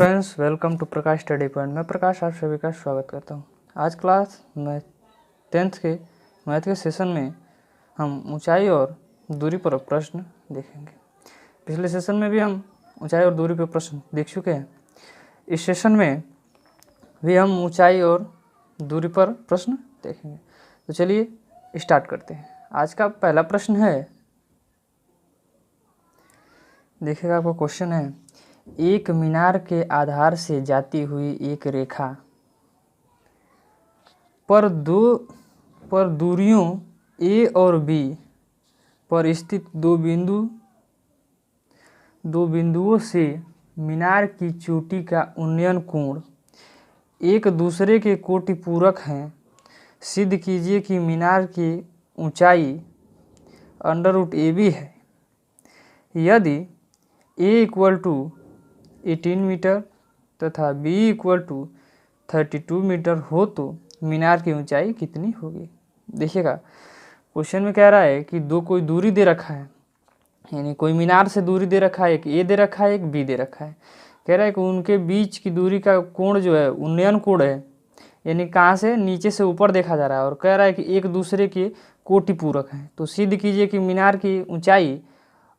Friends, welcome to Prakash study point. मैं प्रकाश आप सभी का स्वागत करता हूं। आज क्लास में 10th के मैथ के सेशन में हम ऊंचाई और दूरी पर प्रश्न देखेंगे। पिछले सेशन में भी हम ऊंचाई और दूरी पर प्रश्न देख चुके हैं। इस सेशन में भी हम ऊंचाई और दूरी पर प्रश्न देखेंगे। तो चलिए स्टार्ट करते हैं। आज का पहला प्रश्न है, देखिएगा आपका क्वेश्चन है, एक मीनार के आधार से जाती हुई एक रेखा पर दूरियों ए और बी पर स्थित दो बिंदुओं से मीनार की चोटी का उन्नयन कोण एक दूसरे के कोटि पूरक हैं। सिद्ध कीजिए कि मीनार की ऊंचाई √AB है। यदि A = 18 मीटर तथा B = 32 मीटर हो तो मीनार की ऊंचाई कितनी होगी। देखिएगा क्वेश्चन में कह रहा है कि कोई दूरी दे रखा है, यानी कोई मीनार से दूरी दे रखा है, एक A दे रखा है, एक B दे रखा है। कह रहा है कि उनके बीच की दूरी का कोण जो है उन्नयन कोण है, यानी कहाँ से नीचे से ऊपर देखा जा रहा है, और कह रहा है कि एक दूसरे के कोटि पूरक हैं। तो सिद्ध कीजिए कि मीनार की ऊंचाई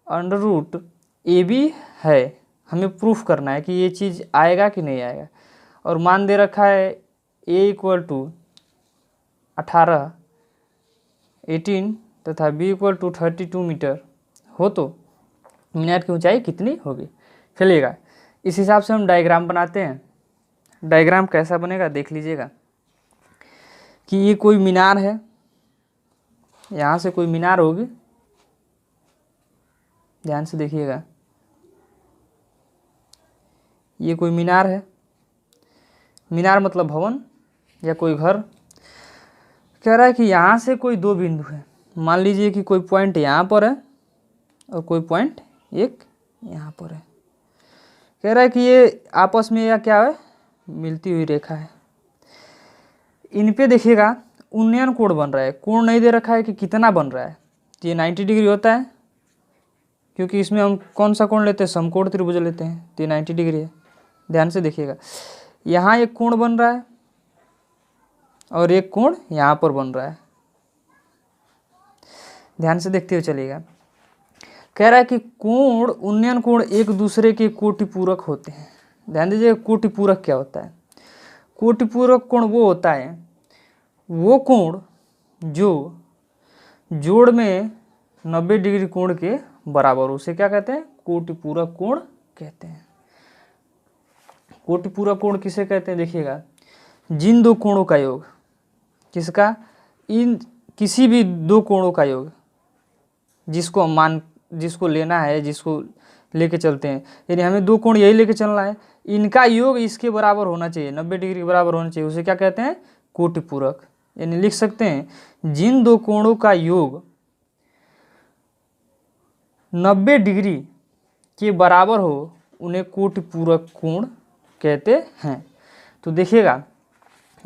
√AB है। हमें प्रूफ करना है कि ये चीज़ आएगा कि नहीं आएगा। और मान दे रखा है A = 18 तथा B = 32 मीटर हो तो मीनार की ऊंचाई कितनी होगी। चलिएगा इस हिसाब से हम डायग्राम बनाते हैं। डायग्राम कैसा बनेगा देख लीजिएगा कि ये कोई मीनार है, यहाँ से कोई मीनार होगी, ध्यान से देखिएगा, ये कोई मीनार है। मीनार मतलब भवन या कोई घर। कह रहा है कि यहाँ से कोई दो बिंदु है। मान लीजिए कि कोई पॉइंट यहाँ पर है और कोई पॉइंट एक यहाँ पर है। कह रहा है कि ये आपस में या क्या है, मिलती हुई रेखा है। इन पे देखिएगा उन्नयन कोण बन रहा है। कोण नहीं दे रखा है कि कितना बन रहा है। तो ये 90 डिग्री होता है, क्योंकि इसमें हम कौन सा कोण लेते हैं, समकोण त्रिभुज लेते हैं। तो ये 90 डिग्री है। ध्यान से देखिएगा, यहाँ एक कोण बन रहा है और एक कोण यहाँ पर बन रहा है। ध्यान से देखते हुए चलिएगा। कह रहा है कि कोण, उन्नयन कोण एक दूसरे के कोटि पूरक होते हैं। ध्यान दीजिए, कोटि पूरक क्या होता है। कोटि पूरक कोण वो होता है, वो कोण जो जोड़ में 90 डिग्री कोण के बराबर हो, उसे क्या कहते हैं, कोटि पूरक कोण कहते हैं। कोटि पूरक कोण किसे कहते हैं, देखिएगा, जिन दो कोणों का योग, किसका, इन किसी भी दो कोणों का योग, जिसको लेना है, जिसको लेके चलते हैं, यानी हमें दो कोण यही लेके चलना है, इनका योग इसके बराबर होना चाहिए, 90 डिग्री के बराबर होना चाहिए, उसे क्या कहते हैं, कोटि पूरक। यानी लिख सकते हैं, जिन दो कोणों का योग 90 डिग्री के बराबर हो उन्हें कोटि पूरक कोण कहते हैं। तो देखिएगा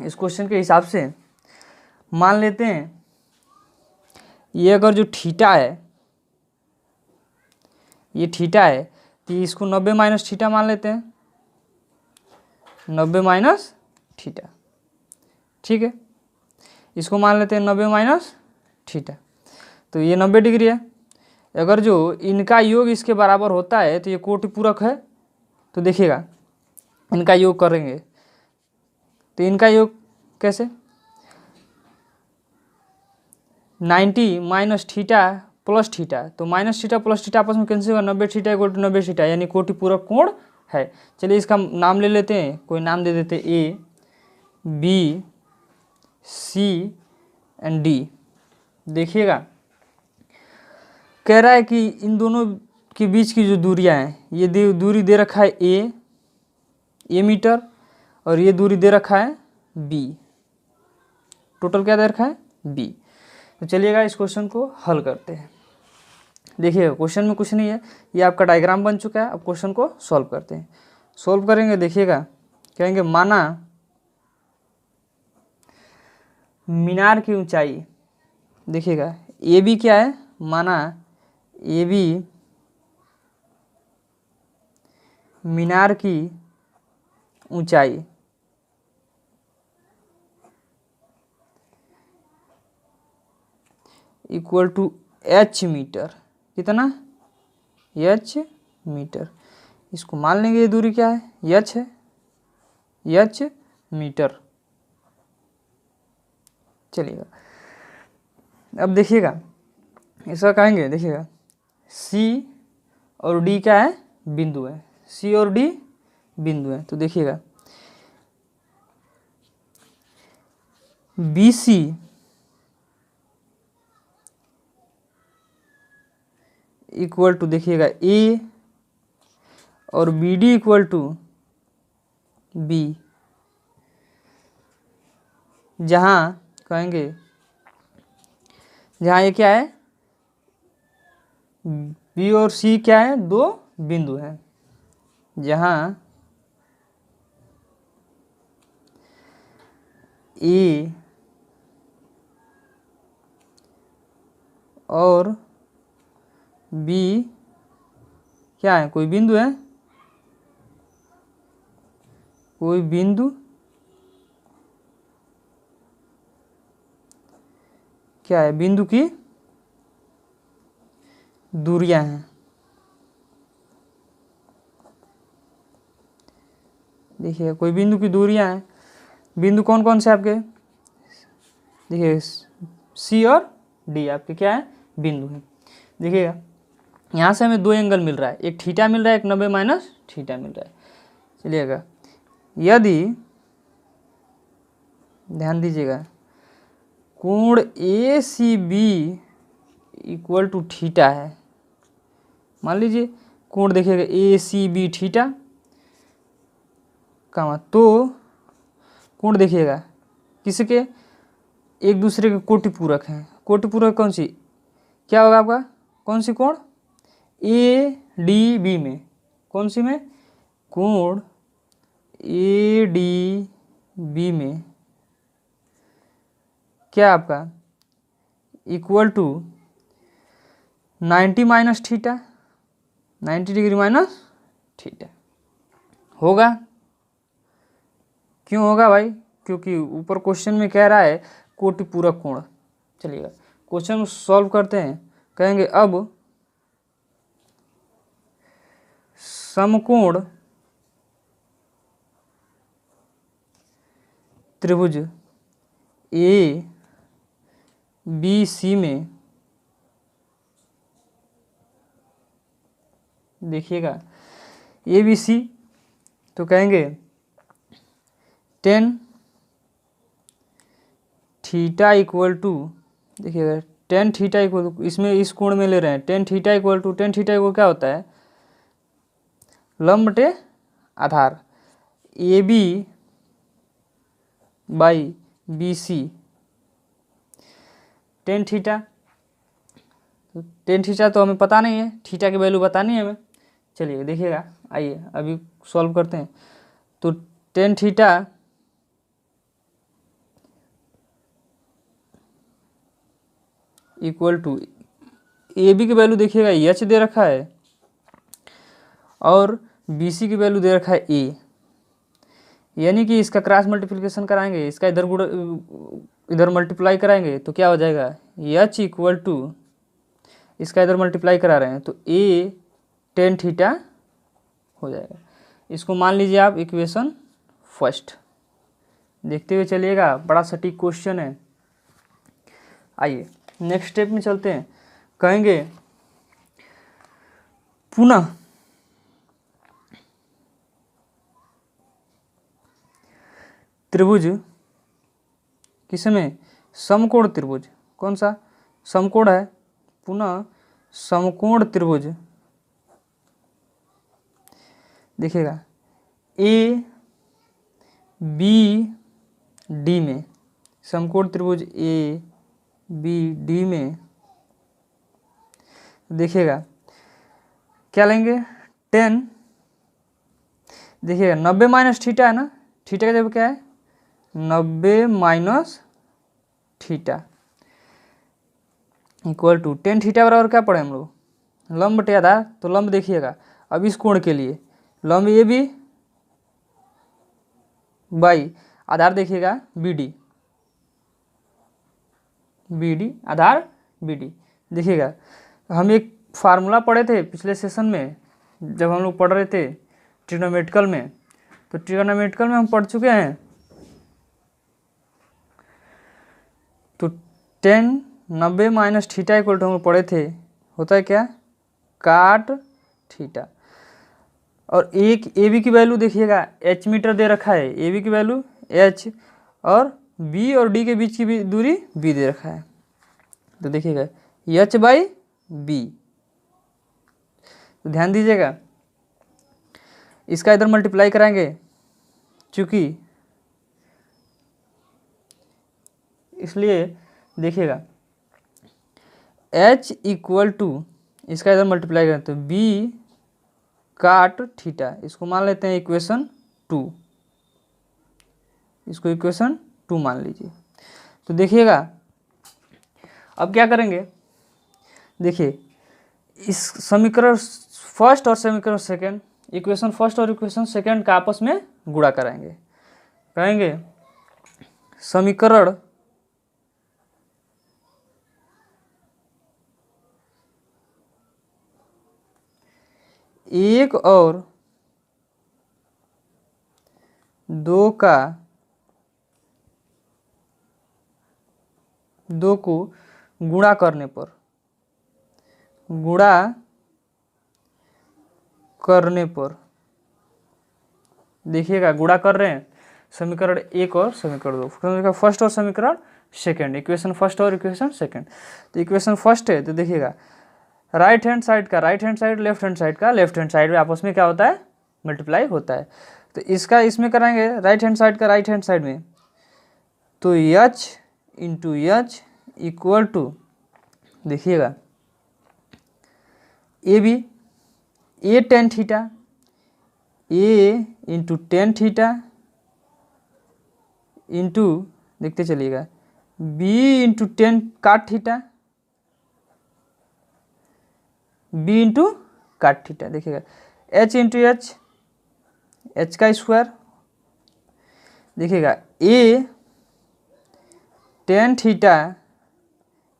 इस क्वेश्चन के हिसाब से मान लेते हैं, ये अगर जो थीटा है, ये थीटा है, तो इसको 90 - थीटा मान लेते हैं, 90 - थीटा, ठीक है। इसको मान लेते हैं 90 - थीटा। तो ये 90 डिग्री है। अगर जो इनका योग इसके बराबर होता है तो ये कोटि पूरक है। तो देखिएगा इनका योग करेंगे तो इनका योग कैसे, 90 - थीटा प्लस थीटा, तो -थीटा प्लस थीटा आपस में कैंसिल होगा, 90 थीटा = 90 थीटा, यानी कोटि पूरक कोण है। चलिए इसका नाम ले लेते हैं, कोई नाम दे देते हैं, A, B, C and D। देखिएगा कह रहा है कि इन दोनों के बीच की जो दूरियां हैं, ये दूरी दे रखा है A मीटर, और ये दूरी दे रखा है B। टोटल क्या दे रखा है, B। तो चलिएगा इस क्वेश्चन को हल करते हैं। देखिए क्वेश्चन में कुछ नहीं है, ये आपका डायग्राम बन चुका है। अब क्वेश्चन को सॉल्व करते हैं। सॉल्व करेंगे, देखिएगा कहेंगे, माना मीनार की ऊंचाई, देखिएगा AB क्या है, माना AB मीनार की ऊंचाई इक्वल टू h मीटर। कितना? h metre. इसको मान लेंगे ये दूरी क्या है, h है, h मीटर। चलिएगा अब देखिएगा, ऐसा कहेंगे, देखिएगा C और D क्या है, बिंदु है, C और D बिंदु है। तो देखिएगा BC इक्वल टू, देखिएगा A और BD इक्वल टू B, जहाँ कहेंगे, जहाँ ये क्या है, B और C क्या है, दो बिंदु हैं, जहाँ A और B क्या है, कोई बिंदु है, कोई बिंदु क्या है, बिंदु की दूरियां हैं। देखिए कोई बिंदु की दूरियां हैं, बिंदु कौन कौन से आपके, देखिए C और D आपके क्या है, बिंदु हैं। देखिएगा यहाँ से हमें दो एंगल मिल रहा है, एक थीटा मिल रहा है, एक 90 माइनस थीटा मिल रहा है। चलिएगा यदि ध्यान दीजिएगा कोण ACB इक्वल टू थीटा है, मान लीजिए कोण देखिएगा ACB थीटा का, तो कोण देखिएगा किसके, एक दूसरे के कोटि पूरक हैं। कोटि पूरक कौन सी, क्या होगा आपका, कौन सी कोण, ADB में, कौन सी में, कोण ADB में क्या आपका equal to 90 minus theta, 90 degree minus theta होगा। क्यों होगा भाई, क्योंकि ऊपर क्वेश्चन में कह रहा है कोटि पूरक कोण। चलिएगा क्वेश्चन सॉल्व करते हैं, कहेंगे अब समकोण त्रिभुज ABC में, देखिएगा ABC तो कहेंगे tan थीटा इक्वल टू, देखिएगा tan थीटा इक्वल टू, इसमें इस कोण में ले रहे हैं, tan theta equal to, tan theta equal क्या होता है, लंब बटे आधार, AB by BC, tan theta, तो tan थीटा तो हमें पता नहीं है, थीटा की वैल्यू बतानी है हमें। चलिए देखिएगा, आइए अभी सॉल्व करते हैं। तो tan theta equal to AB की वैल्यू देखिएगा h दे रखा है और BC की वैल्यू दे रखा है A, यानी कि इसका क्रॉस मल्टीप्लिकेशन कराएंगे, इसका इधर गुणा इधर मल्टीप्लाई कराएंगे तो क्या हो जाएगा, h इक्वल टू, इसका इधर मल्टीप्लाई करा रहे हैं तो A tan थीटा हो जाएगा। इसको मान लीजिए आप इक्वेशन फर्स्ट। देखते हुए चलिएगा, बड़ा सटीक क्वेश्चन है। आइए नेक्स्ट स्टेप में चलते हैं, कहेंगे पुनः त्रिभुज किसमें, समकोण त्रिभुज, कौन सा समकोण है, पुनः समकोण त्रिभुज, देखिएगा ABD में, समकोण त्रिभुज ABD में देखिएगा क्या लेंगे, tan, देखिएगा 90 माइनस थीटा है ना, थीटा का जब क्या है 90 minus theta equal to tan theta बराबर क्या पढ़े हम लोग, लंब बटे आधार। तो लंब देखिएगा अब इस कोण के लिए लंब AB बाई आधार देखिएगा BD, BD आधार BD। देखिएगा हम एक फार्मूला पढ़े थे पिछले सेशन में जब हम लोग पढ़ रहे थे ट्रिग्नोमेट्रिकल में, तो ट्रिग्नोमेट्रिकल में हम पढ़ चुके हैं। तो 1090 माइनस थीटा इक्वल टू हम लोग पढ़े थे, होता है क्या, काट थीटा। और एक AB की वैल्यू देखिएगा, H मीटर दे रखा है, AB की वैल्यू H, और B और D के बीच की भी दूरी B दे रखा है। तो देखिएगा H/B, तो ध्यान दीजिएगा इसका इधर मल्टीप्लाई कराएंगे, चूँकि इसलिए देखिएगा H इक्वल टू इसका इधर मल्टीप्लाई करें तो B काट थीटा, इसको मान लेते हैं इक्वेशन 2, इसको इक्वेशन 2 मान लीजिए। तो देखिएगा अब क्या करेंगे, देखिए इस समीकरण फर्स्ट और समीकरण सेकंड, इक्वेशन फर्स्ट और इक्वेशन सेकंड का आपस में गुणा कराएंगे। कहेंगे समीकरण एक और दो को गुणा करने पर देखिएगा गुणा कर रहे हैं समीकरण एक और समीकरण दो, समीकरण फर्स्ट और समीकरण सेकंड, इक्वेशन फर्स्ट और इक्वेशन सेकंड। तो इक्वेशन फर्स्ट है तो देखिएगा राइट हैंड साइड का right hand side, left hand side का लेफ्ट हैंड साइड में आपस में क्या होता है, मल्टीप्लाई होता है। तो इसका इसमें कराएंगे राइट हैंड साइड का राइट हैंड साइड में, तो H into H equal to देखिएगा AB A tan theta, A into tan theta into देखते चलिएगा B into tan cot theta, B into cot theta. देखिएगा H इंटू H का square, देखिएगा A tan theta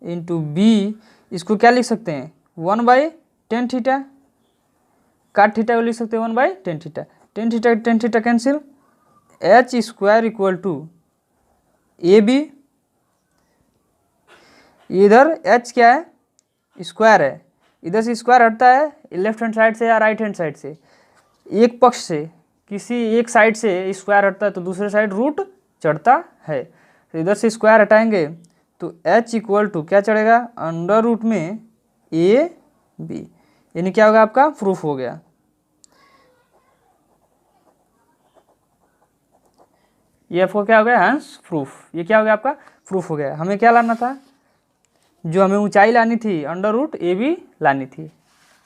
into B, इसको क्या लिख सकते हैं 1/10 थीटा, काट थीटा को लिख सकते हैं 1/10 theta, tan theta cancel, H square equal to AB, इधर H क्या है, स्क्वायर है, इधर से स्क्वायर हटता है लेफ्ट हैंड साइड से या राइट हैंड साइड से, एक पक्ष से किसी एक साइड से स्क्वायर हटता है तो दूसरे साइड रूट चढ़ता है। तो इधर से स्क्वायर हटाएंगे तो H इक्वल टू क्या चढ़ेगा, अंडर रूट में AB, यानी क्या होगा आपका प्रूफ हो गया। ये आपको क्या हो गया, हैंस प्रूफ, ये क्या हो गया आपका प्रूफ हो गया। हमें क्या लाना था, जो हमें ऊंचाई लानी थी अंडर रूट AB लानी थी,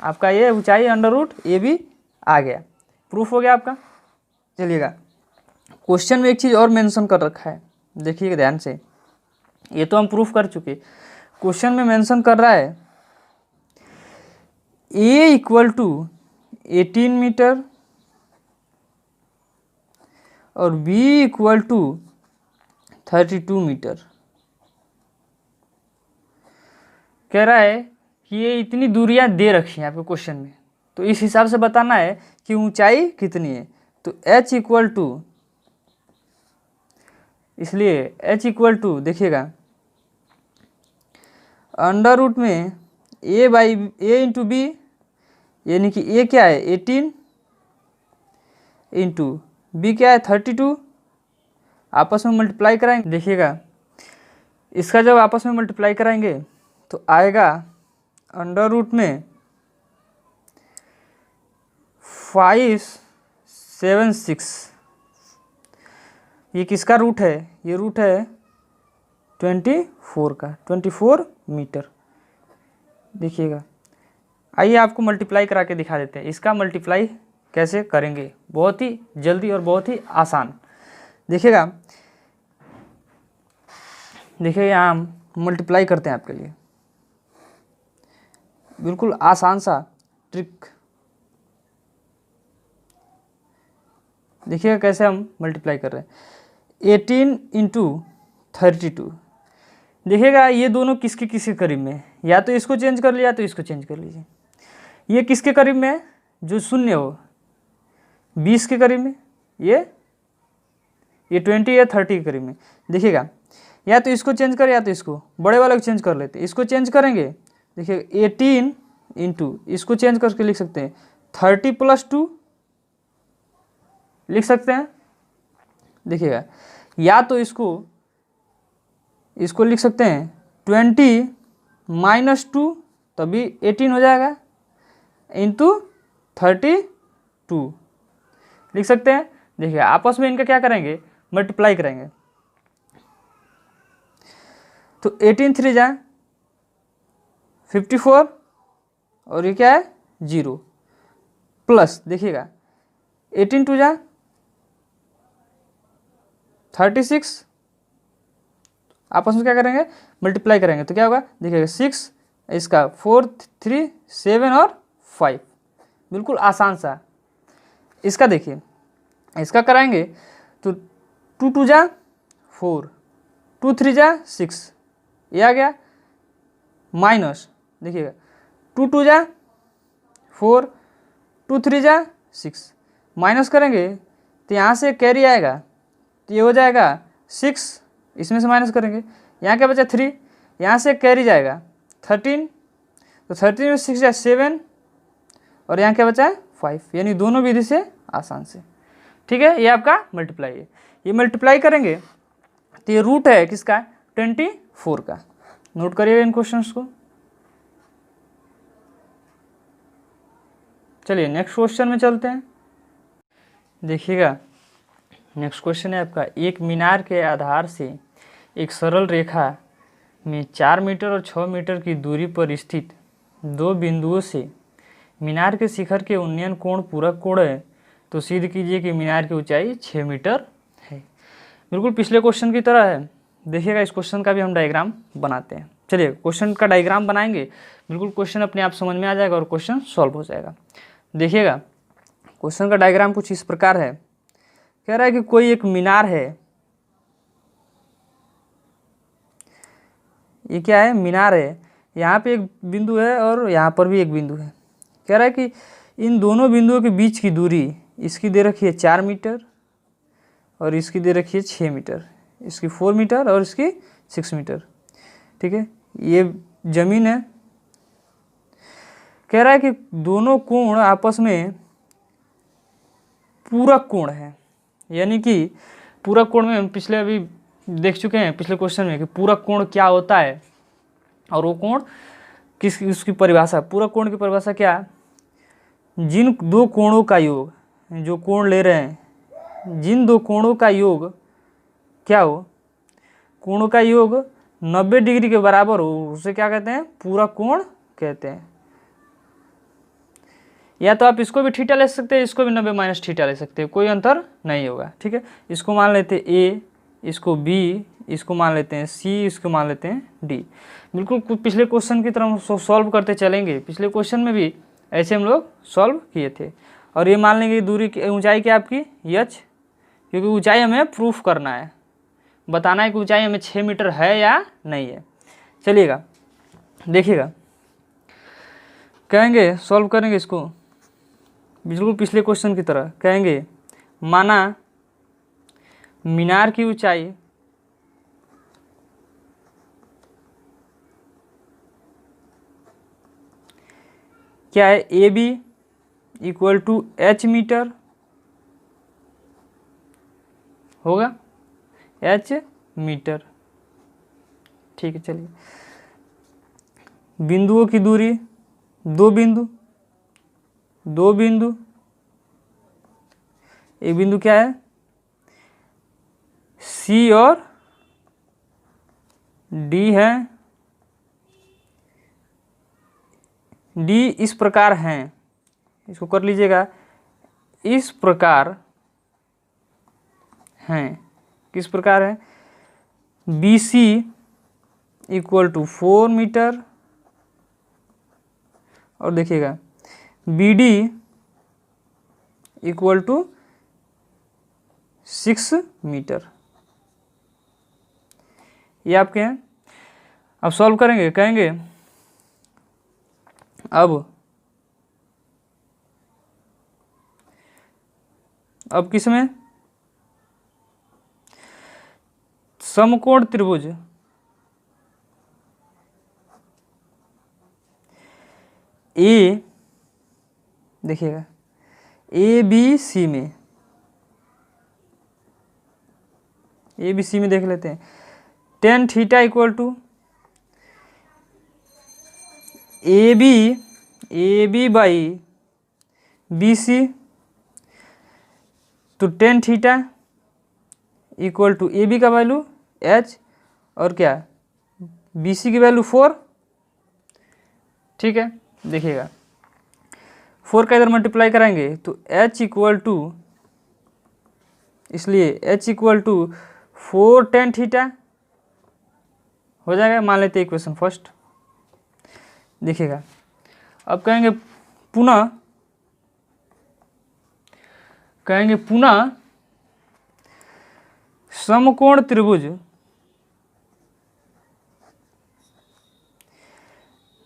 आपका ये ऊंचाई अंडर रूट AB आ गया, प्रूफ हो गया आपका। चलिएगा क्वेश्चन में एक चीज़ और मेंशन कर रखा है, देखिएगा ध्यान से, ये तो हम प्रूफ कर चुके, क्वेश्चन में मेंशन कर रहा है A इक्वल टू 18 मीटर और B इक्वल टू 32 मीटर। कह रहा है कि ये इतनी दूरियां दे रखी हैं आपके क्वेश्चन में, तो इस हिसाब से बताना है कि ऊंचाई कितनी है। तो H इक्वल टू, इसलिए H इक्वल टू देखिएगा अंडर रूट में A इंटू B, यानी कि A क्या है 18 इंटू B क्या है 32, आपस में मल्टीप्लाई कराएंगे। देखिएगा इसका जब आपस में मल्टीप्लाई कराएंगे तो आएगा अंडर रूट में 576, ये किसका रूट है, ये रूट है 24 का, 24 मीटर। देखिएगा आइए आपको मल्टीप्लाई करा के दिखा देते हैं, इसका मल्टीप्लाई कैसे करेंगे, बहुत ही जल्दी और बहुत ही आसान। देखिएगा यहाँ हम मल्टीप्लाई करते हैं आपके लिए, बिल्कुल आसान सा ट्रिक। देखिएगा कैसे हम मल्टीप्लाई कर रहे हैं। 18 इंटू 32, देखिएगा ये दोनों किसके किसके करीब में है, या तो इसको चेंज कर लिया तो इसको चेंज कर लीजिए। ये किसके करीब में है, जो शून्य हो 20 के करीब में, ये 20 या 30 के करीब में। देखिएगा या तो इसको चेंज करें या तो इसको बड़े वाले को चेंज कर लेते हैं। इसको चेंज करेंगे, देखिए 18 इंटू इसको चेंज करके लिख सकते हैं 30 + 2 लिख सकते हैं। देखिएगा या तो इसको लिख सकते हैं 20 - 2 तभी 18 हो जाएगा, इंटू 32 लिख सकते हैं। देखिए आपस में इनका क्या करेंगे, मल्टीप्लाई करेंगे। तो 18 3 जा 54 और ये क्या है 0 प्लस, देखिएगा 18 2 जा 36, आपस में क्या करेंगे, मल्टीप्लाई करेंगे। तो क्या होगा, देखिएगा 6 इसका 4 3 7 और 5, बिल्कुल आसान सा। इसका देखिए, इसका कराएंगे तो 2 2 जा 4, 2 3 जा 6, ये आ गया माइनस, देखिएगा 2 2 जा 4, 2 3 जा 6, माइनस करेंगे तो यहाँ से कैरी आएगा, तो ये हो जाएगा 6, इसमें से माइनस करेंगे, यहाँ क्या बचा 3, यहाँ से कैरी जाएगा 13, तो 13 में 6 जाए 7 और यहाँ क्या बचा है 5, यानी दोनों विधि से आसान से। ठीक है, ये आपका मल्टीप्लाई है। ये मल्टीप्लाई करेंगे तो ये रूट है किसका, 24 का। नोट करिएगा इन क्वेश्चंस को। चलिए नेक्स्ट क्वेश्चन में चलते हैं। देखिएगा नेक्स्ट क्वेश्चन है आपका, एक मीनार के आधार से एक सरल रेखा में 4 मीटर और 6 मीटर की दूरी पर स्थित दो बिंदुओं से मीनार के शिखर के उन्नयन कोण पूरक कोण है, तो सिद्ध कीजिए कि मीनार की ऊंचाई 6 मीटर है। बिल्कुल पिछले क्वेश्चन की तरह है। देखिएगा इस क्वेश्चन का भी हम डायग्राम बनाते हैं। चलिए क्वेश्चन का डायग्राम बनाएंगे, बिल्कुल क्वेश्चन अपने आप समझ में आ जाएगा और क्वेश्चन सॉल्व हो जाएगा। देखिएगा क्वेश्चन का डायग्राम कुछ इस प्रकार है। कह रहा है कि कोई एक मीनार है, ये क्या है, मीनार है। यहाँ पे एक बिंदु है और यहाँ पर भी एक बिंदु है। कह रहा है कि इन दोनों बिंदुओं के बीच की दूरी, इसकी दे रखी है 4 मीटर और इसकी दे रखी है 6 मीटर, इसकी 4 मीटर और इसकी 6 मीटर। ठीक है, ये जमीन है। कह रहा है कि दोनों कोण आपस में पूरक कोण है, यानी कि पूरक कोण में हम पिछले अभी देख चुके हैं पिछले क्वेश्चन में कि पूरक कोण क्या होता है और वो कोण किस, उसकी परिभाषा, पूरक कोण की परिभाषा क्या है, जिन दो कोणों का योग, जो कोण ले रहे हैं, जिन दो कोणों का योग क्या हो, कोणों का योग 90 डिग्री के बराबर हो, उसे क्या कहते हैं, पूरक कोण कहते हैं। या तो आप इसको भी थीटा ले सकते हैं, इसको भी 90 - थीटा ले सकते हैं, कोई अंतर नहीं होगा। ठीक है, इसको मान लेते हैं ए, इसको बी, इसको मान लेते हैं सी, इसको मान लेते हैं डी। बिल्कुल पिछले क्वेश्चन की तरह सॉल्व करते चलेंगे। पिछले क्वेश्चन में भी ऐसे हम लोग सॉल्व किए थे। और ये मान लेंगे दूरी की ऊंचाई क्या आपकी h, क्योंकि ऊंचाई हमें प्रूफ करना है, बताना है कि ऊंचाई हमें 6 मीटर है या नहीं है। चलिएगा देखिएगा, कहेंगे सॉल्व करेंगे इसको बिल्कुल पिछले क्वेश्चन की तरह। कहेंगे माना मीनार की ऊंचाई क्या है, A B equal to h metre होगा, h मीटर। ठीक है, चलिए बिंदुओं की दूरी, दो बिंदु, एक बिंदु क्या है C और D है, D इस प्रकार हैं, इसको कर लीजिएगा, इस प्रकार हैं, किस प्रकार है, BC इक्वल टू 4 मीटर और देखिएगा BD इक्वल टू 6 मीटर। ये आपके हैं। अब सॉल्व करेंगे, कहेंगे अब किस में समकोण त्रिभुज ए, देखिएगा ए बी सी में, ए बी सी में देख लेते हैं। Tan theta equal to A b by b c, तो tan theta equal to A b का वैल्यू एच और क्या बी सी की वैल्यू 4। ठीक है, देखिएगा 4 का इधर मल्टीप्लाई कराएंगे तो h इक्वल टू, इसलिए h equal to 4 tan theta हो जाएगा। मान लेते हैं इक्वेशन फर्स्ट। देखिएगा अब कहेंगे पुनः समकोण त्रिभुज,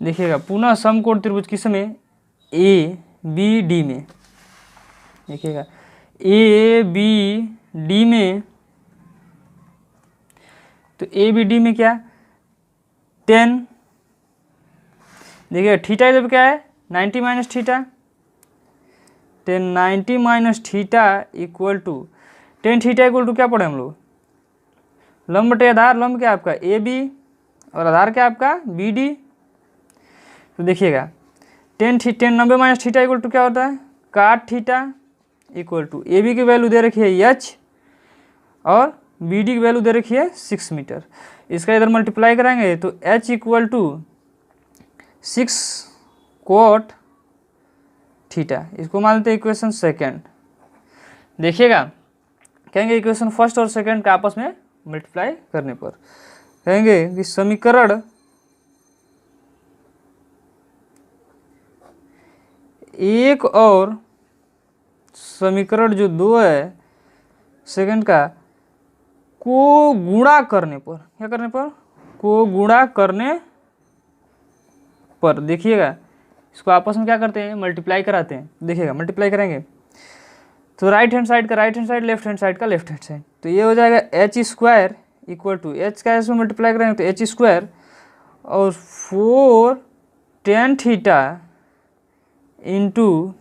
देखिएगा पुनः समकोण त्रिभुज किस में ए बी डी में, देखिएगा ए बी डी में, तो ए बी डी में क्या 10, देखिएगा थीटा जब क्या है 90 minus theta, 10 90 minus theta equal to 10 theta equal to क्या पढ़े हम लोग, लंब बटे आधार, लंब क्या आपका ए बी और आधार क्या आपका बी डी। तो देखिएगा 10 90 माइनस थीटा इक्वल टू क्या होता है cot theta equal to A B की वैल्यू दे रखी है एच और बी डी की वैल्यू दे रखी है 6 मीटर। इसका इधर मल्टीप्लाई कराएंगे तो h equal to 6 cot theta, इसको मान लेते हैं इक्वेशन सेकेंड। देखिएगा कहेंगे इक्वेशन फर्स्ट और सेकेंड का आपस में मल्टीप्लाई करने पर कहेंगे कि समीकरण एक और समीकरण जो 2 है सेकंड का को गुणा करने पर, क्या करने पर को गुणा करने पर, देखिएगा इसको आपस में क्या करते हैं मल्टीप्लाई कराते हैं। देखिएगा मल्टीप्लाई करेंगे तो राइट हैंड साइड का right hand side, left hand side का लेफ्ट हैंड साइड, तो ये हो जाएगा H square equal to H का इसमें मल्टीप्लाई करेंगे तो एच स्क्वायर और 4 टेन थीटा इंटू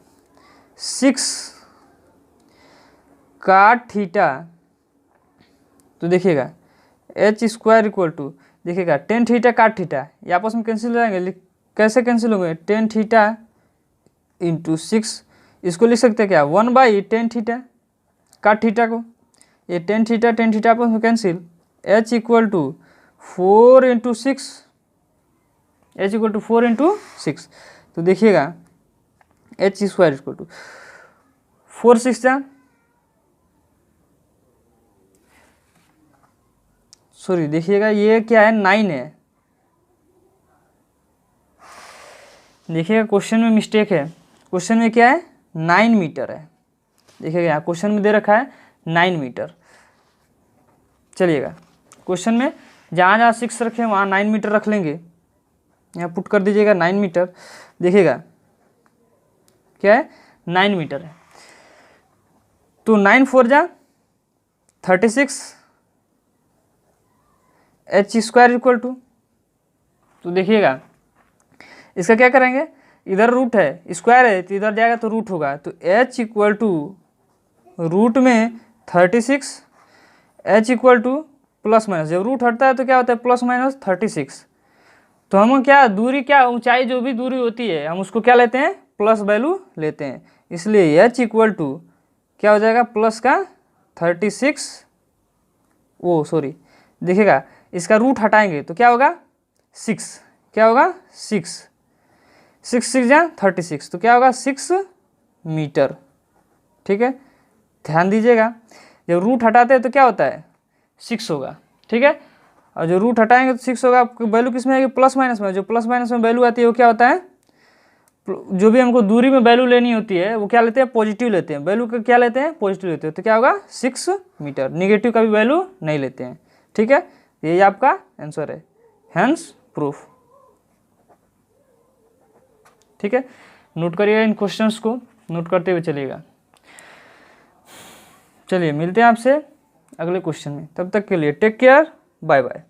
6 काट थीटा, तो देखिएगा एच स्क्वायर इक्वल टू, देखिएगा 10 थीटा काट थीटा ये आपस में कैंसिल हो जाएंगे। कैसे कैंसिल होंगे 10 थीटा इंटू 6, इसको लिख सकते हैं क्या 1/10 थीटा काट थीटा को, ये 10 थीटा आपस में cancel, H equal to 4 into 6, एच इक्वल टू 4 इंटू 6, तो देखिएगा एच स्क्वायर इक्वल टू 4 6 जा, सॉरी देखिएगा ये क्या है 9 है, देखिएगा क्वेश्चन में मिस्टेक है, क्वेश्चन में क्या है 9 मीटर है। देखिएगा यहाँ क्वेश्चन में दे रखा है 9 मीटर। चलिएगा क्वेश्चन में जहाँ जहाँ 6 रखे वहाँ 9 मीटर रख लेंगे, यहाँ पुट कर दीजिएगा 9 मीटर। देखिएगा क्या है 9 मीटर है, तो 9 4 जा 36 एच स्क्वायर इक्वल टू, तो देखिएगा इसका क्या करेंगे, इधर रूट है स्क्वायर है तो इधर जाएगा तो रूट होगा, तो h इक्वल टू रूट में 36, h equal two plus minus, जब रूट हटता है तो क्या होता है प्लस माइनस 36, तो हम क्या दूरी क्या ऊंचाई जो भी दूरी होती है हम उसको क्या लेते हैं प्लस वैल्यू लेते हैं, इसलिए h इक्वल टू क्या हो जाएगा प्लस का 36, ओ सॉरी देखिएगा इसका रूट हटाएंगे तो क्या होगा 6, क्या होगा 6 6 जा 36, तो क्या होगा 6 मीटर। ठीक है, ध्यान दीजिएगा जब रूट हटाते हैं तो क्या होता है 6 होगा। ठीक है, और जो रूट हटाएंगे तो 6 होगा, वैल्यू किस में आएगी प्लस माइनस में, जो प्लस माइनस में वैल्यू आती है वो क्या होता है जो भी हमको दूरी में वैल्यू लेनी होती है वो क्या लेते हैं, पॉजिटिव लेते हैं। वैल्यू का क्या लेते हैं, पॉजिटिव लेते हैं। तो क्या होगा 6 मीटर। निगेटिव का भी वैल्यू नहीं लेते हैं। ठीक है, यही आपका आंसर है, हेंस प्रूफ। ठीक है, नोट करिएगा, इन क्वेश्चंस को नोट करते हुए चलिएगा। चलिए मिलते हैं आपसे अगले क्वेश्चन में, तब तक के लिए टेक केयर, बाय बाय।